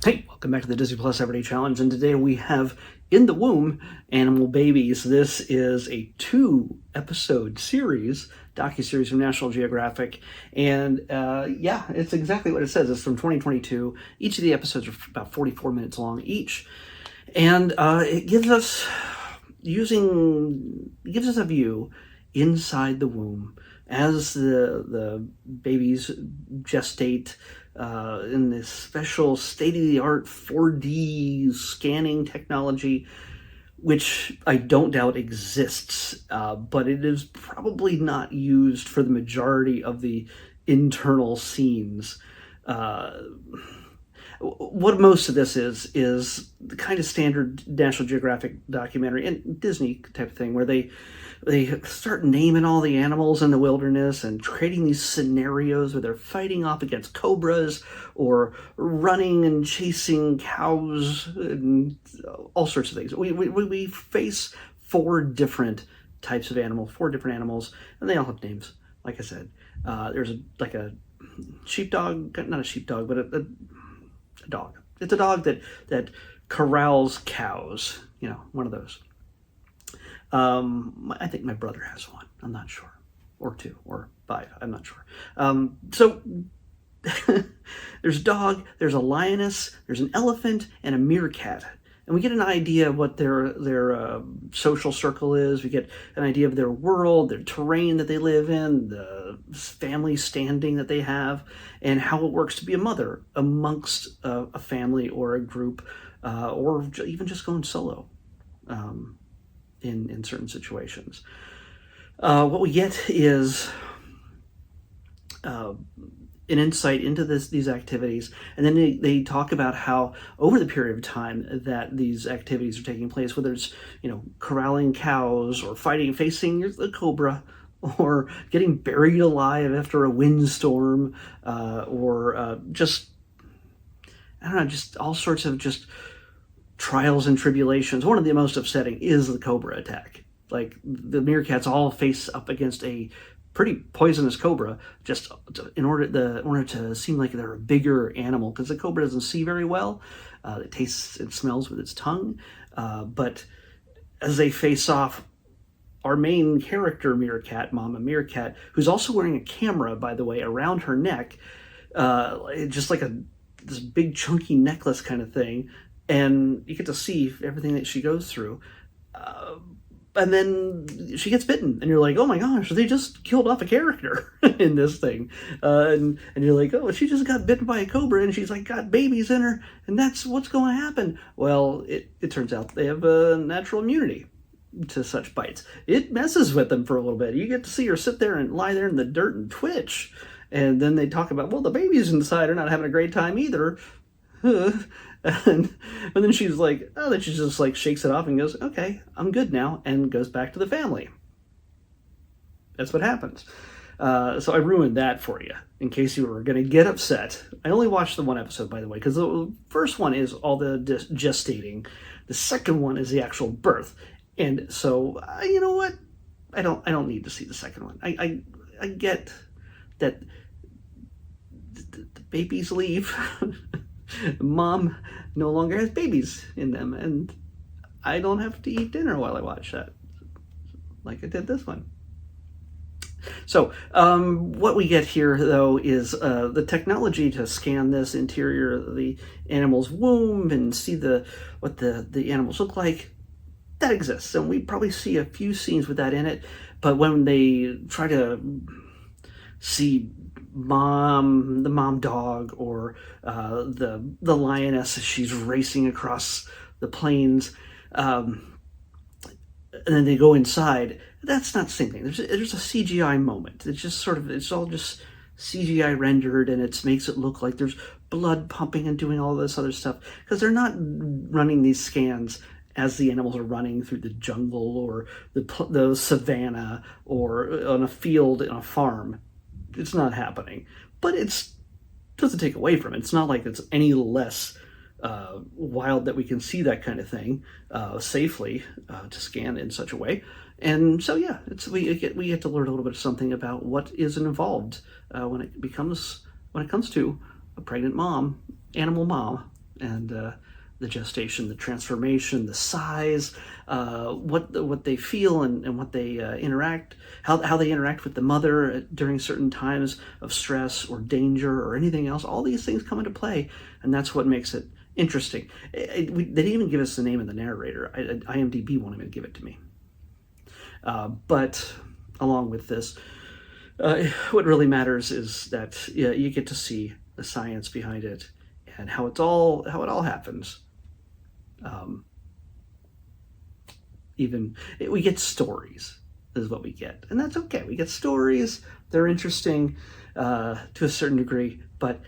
Hey, welcome back to the Disney Plus Everyday Challenge, and today we have In the Womb, Animal Babies. This is a 2-episode series, docuseries from National Geographic, and yeah, it's exactly what it says. It's from 2022. Each of the episodes are about 44 minutes long each, and it gives us a view inside the womb as the babies gestate in this special state-of-the-art 4D scanning technology, which I don't doubt exists, but it is probably not used for the majority of the internal scenes. What most of this is the kind of standard National Geographic documentary and Disney type of thing where they start naming all the animals in the wilderness and creating these scenarios where they're fighting off against cobras or running and chasing cows and all sorts of things. We face 4 different types of animals, 4 different animals, and they all have names. Like I said, there's a sheepdog, not a sheepdog, but a dog. It's a dog that corrals cows, one of those. I think my brother has one. I'm not sure. Or 2 or 5. I'm not sure. So there's a dog, there's a lioness, there's an elephant, and a meerkat. And we get an idea of what their social circle is. We get an idea of their world, their terrain that they live in, the family standing that they have, and how it works to be a mother amongst a family or a group, or even just going solo in certain situations. What we get is an insight into these activities, and then they talk about how over the period of time that these activities are taking place, whether it's corralling cows or facing the cobra, or getting buried alive after a windstorm, or just all sorts of just trials and tribulations. One of the most upsetting is the cobra attack. Like, the meerkats all face up against a pretty poisonous cobra, just in order to seem like they're a bigger animal, because the cobra doesn't see very well. It tastes and smells with its tongue, but as they face off, our main character meerkat, Mama Meerkat, who's also wearing a camera, by the way, around her neck, just like this big chunky necklace kind of thing, and you get to see everything that she goes through. And then she gets bitten, and you're like, oh my gosh, they just killed off a character in this thing. And you're like, oh, she just got bitten by a cobra, and she's like got babies in her, and that's what's going to happen. Well, it turns out they have a natural immunity to such bites. It messes with them for a little bit. You get to see her sit there and lie there in the dirt and twitch. And then they talk about, well, the babies inside are not having a great time either. And then she's like, oh, then she just like shakes it off and goes, okay, I'm good now, and goes back to the family. That's what happens. So I ruined that for you, in case you were going to get upset. I only watched the 1 episode, by the way, because the first one is all the gestating. The second one is the actual birth. And so, you know what? I don't need to see the second one. I get that the babies leave. Mom no longer has babies in them, and I don't have to eat dinner while I watch that, like I did this one. So what we get here, though, is the technology to scan this interior of the animal's womb and see what the animals look like. That exists, and we probably see a few scenes with that in it. But when they try to see the mom dog, or the lioness as she's racing across the plains, and then they go inside, that's not the same thing. There's a CGI moment. It's just it's all just CGI rendered, and it makes it look like there's blood pumping and doing all this other stuff, because they're not running these scans as the animals are running through the jungle or the savannah or on a field in a farm. It's not happening, but it doesn't take away from it. It's not like it's any less wild that we can see that kind of thing safely to scan in such a way. And so, yeah, we get to learn a little bit of something about what is involved when it comes to a pregnant mom, animal mom, and the gestation, the transformation, the size, what they feel and what they how they interact with the mother during certain times of stress or danger or anything else. All these things come into play, and that's what makes it interesting. They didn't even give us the name of the narrator. IMDb won't even give it to me. But along with this, what really matters is that you get to see the science behind it and how it all happens. We get stories is what we get, and that's okay. We get stories; they're interesting to a certain degree. But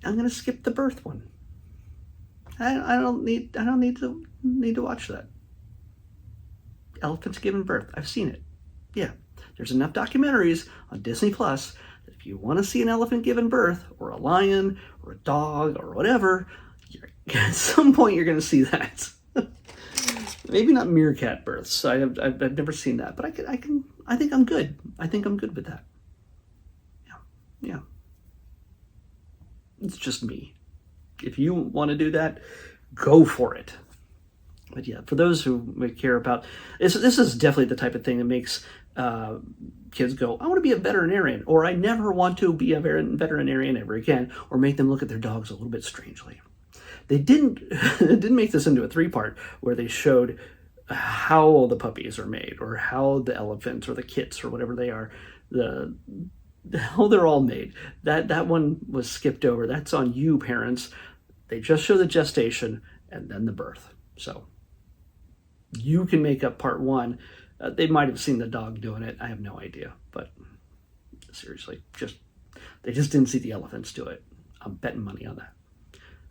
I'm going to skip the birth one. I don't need to watch that. Elephants giving birth. I've seen it. Yeah, there's enough documentaries on Disney Plus that if you want to see an elephant giving birth, or a lion, or a dog, or whatever, at some point you're going to see that. Maybe not meerkat births. I've never seen that, but I think I'm good. I think I'm good with that. Yeah. It's just me. If you want to do that, go for it. But yeah, for those who may care about this is definitely the type of thing that makes kids go, I want to be a veterinarian, or I never want to be a veterinarian ever again, or make them look at their dogs a little bit strangely. They didn't make this into a 3-part where they showed how the puppies are made, or how the elephants or the kits or whatever they are, how they're all made. That one was skipped over. That's on you, parents. They just show the gestation and then the birth. So you can make up part 1. They might have seen the dog doing it. I have no idea. But seriously, they just didn't see the elephants do it. I'm betting money on that.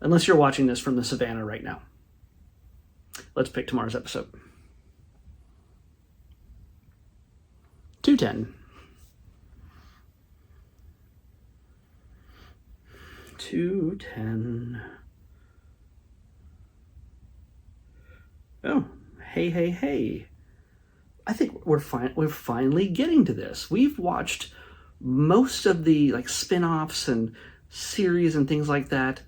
Unless you're watching this from the savannah right now. Let's pick tomorrow's episode. 210. 210. Oh, hey. I think we're finally getting to this. We've watched most of the spin-offs and series and things like that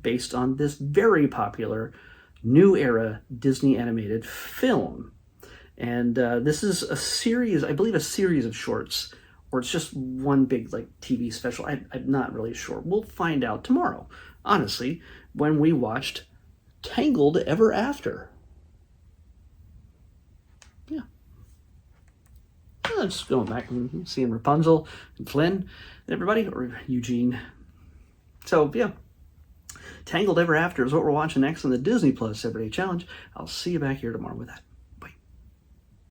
based on this very popular new era Disney animated film. And this is a series, I believe a series of shorts, or it's just one big TV special. I'm not really sure. We'll find out tomorrow, honestly, when we watched Tangled Ever After. Yeah. Just going back and seeing Rapunzel and Flynn and everybody, or Eugene. So, yeah. Tangled Ever After is what we're watching next on the Disney Plus Everyday Challenge. I'll see you back here tomorrow with that.